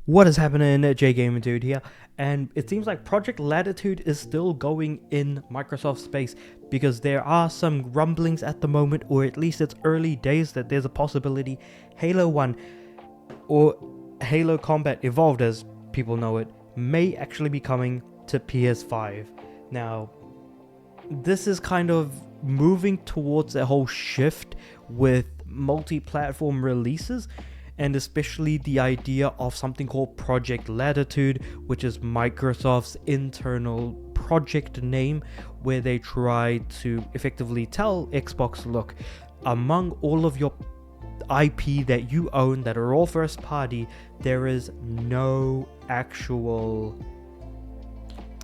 What is happening? J Gamer Dude here, and it seems like Project Latitude is still going in Microsoft space because there are some rumblings at the moment, or at least it's early days, that there's a possibility Halo 1 or Halo Combat Evolved, as people know it, may actually be coming to PS5. Now, this is kind of moving towards a whole shift with multi-platform releases, and especially the idea of something called Project Latitude, which is Microsoft's internal project name, where they try to effectively tell Xbox, look, among all of your IP that you own that are all first party, there is no actual,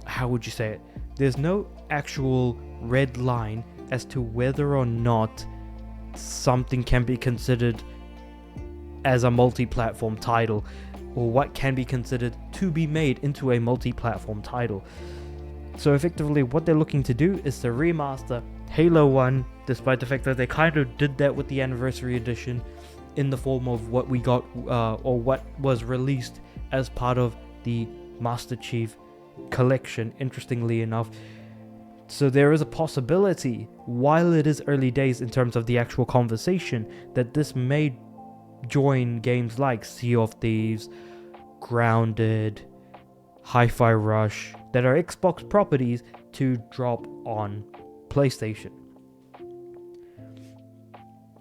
how would you say it? There's no actual red line as to whether or not something can be considered as a multi-platform title, or what can be considered to be made into a multi-platform title. So effectively what they're looking to do is to remaster Halo 1, despite the fact that they kind of did that with the Anniversary Edition in the form of what we got, or what was released as part of the Master Chief Collection, interestingly enough. So there is a possibility, while it is early days in terms of the actual conversation, that this may join games like Sea of Thieves, Grounded, Hi-Fi Rush, that are Xbox properties, to drop on PlayStation.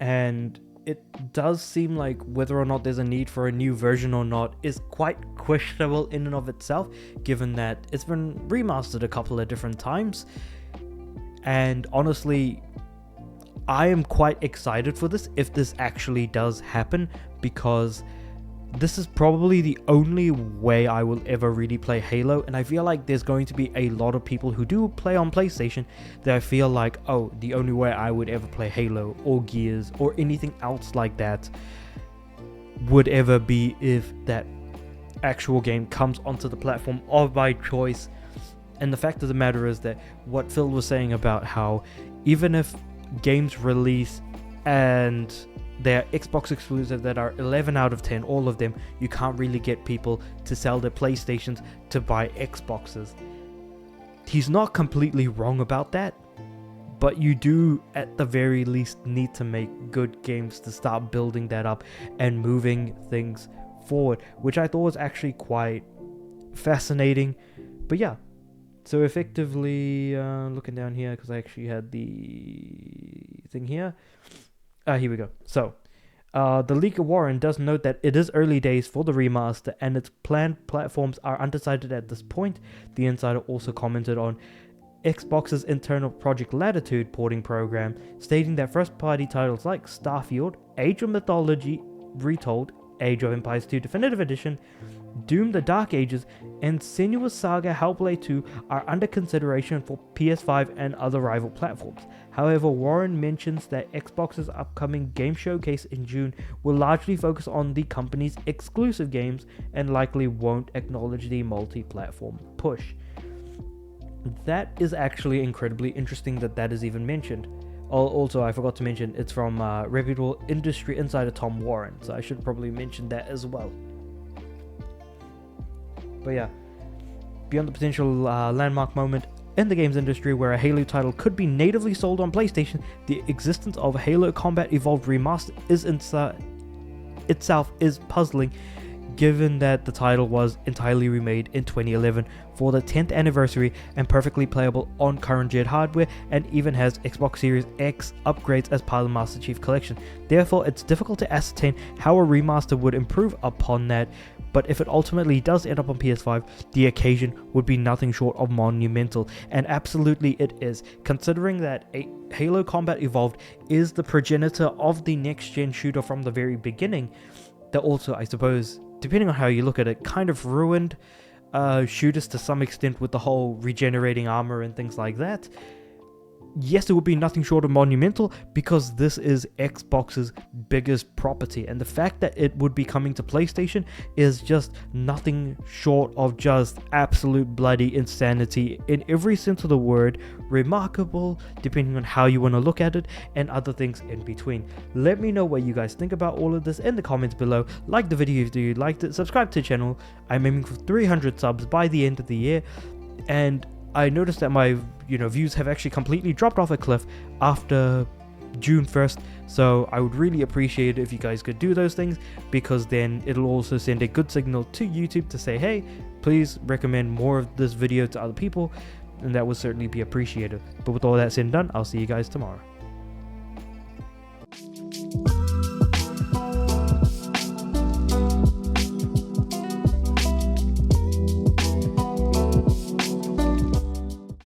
And it does seem like whether or not there's a need for a new version or not is quite questionable in and of itself, given that it's been remastered a couple of different times. And honestly, I am quite excited for this if this actually does happen, because this is probably the only way I will ever really play Halo, and I feel like there's going to be a lot of people who do play on PlayStation that I feel like, oh, the only way I would ever play Halo or Gears or anything else like that would ever be if that actual game comes onto the platform of my choice. And the fact of the matter is that what Phil was saying about how even if games release and they're Xbox exclusive that are 11 out of 10, all of them, you can't really get people to sell their PlayStations to buy Xboxes. He's not completely wrong about that, but you do at the very least need to make good games to start building that up and moving things forward, which I thought was actually quite fascinating. But yeah, so effectively, looking down here, because I actually had the thing here. Here we go. So, the leaker Warren does note that it is early days for the remaster and its planned platforms are undecided at this point. The insider also commented on Xbox's internal Project Latitude porting program, stating that first-party titles like Starfield, Age of Mythology Retold, Age of Empires 2 Definitive Edition, Doom the Dark Ages, and Senua's Saga Hellblade 2 are under consideration for PS5 and other rival platforms. However, Warren mentions that Xbox's upcoming game showcase in June will largely focus on the company's exclusive games and likely won't acknowledge the multi-platform push. That is actually incredibly interesting that is even mentioned. Also, I forgot to mention, it's from reputable industry insider Tom Warren, so I should probably mention that as well. But yeah, beyond the potential landmark moment in the games industry where a Halo title could be natively sold on PlayStation, the existence of Halo Combat Evolved Remastered itself is puzzling, given that the title was entirely remade in 2011 for the 10th anniversary and perfectly playable on current gen hardware, and even has Xbox Series X upgrades as part of the Master Chief Collection. Therefore, it's difficult to ascertain how a remaster would improve upon that, but if it ultimately does end up on PS5, the occasion would be nothing short of monumental, and absolutely it is, considering that Halo Combat Evolved is the progenitor of the next-gen shooter from the very beginning, that also, I suppose, depending on how you look at it, kind of ruined shooters to some extent with the whole regenerating armor and things like that. yes, it would be nothing short of monumental because this is Xbox's biggest property, and the fact that it would be coming to PlayStation is just nothing short of just absolute bloody insanity in every sense of the word. Remarkable, depending on how you want to look at it, and other things in between. Let me know what you guys think about all of this in the comments below. Like the video if you liked it, subscribe to the channel. I'm aiming for 300 subs by the end of the year, and I noticed that my views have actually completely dropped off a cliff after June 1st, so I would really appreciate it if you guys could do those things, because then it'll also send a good signal to YouTube to say, hey, please recommend more of this video to other people, and that would certainly be appreciated. But with all that said and done, I'll see you guys tomorrow.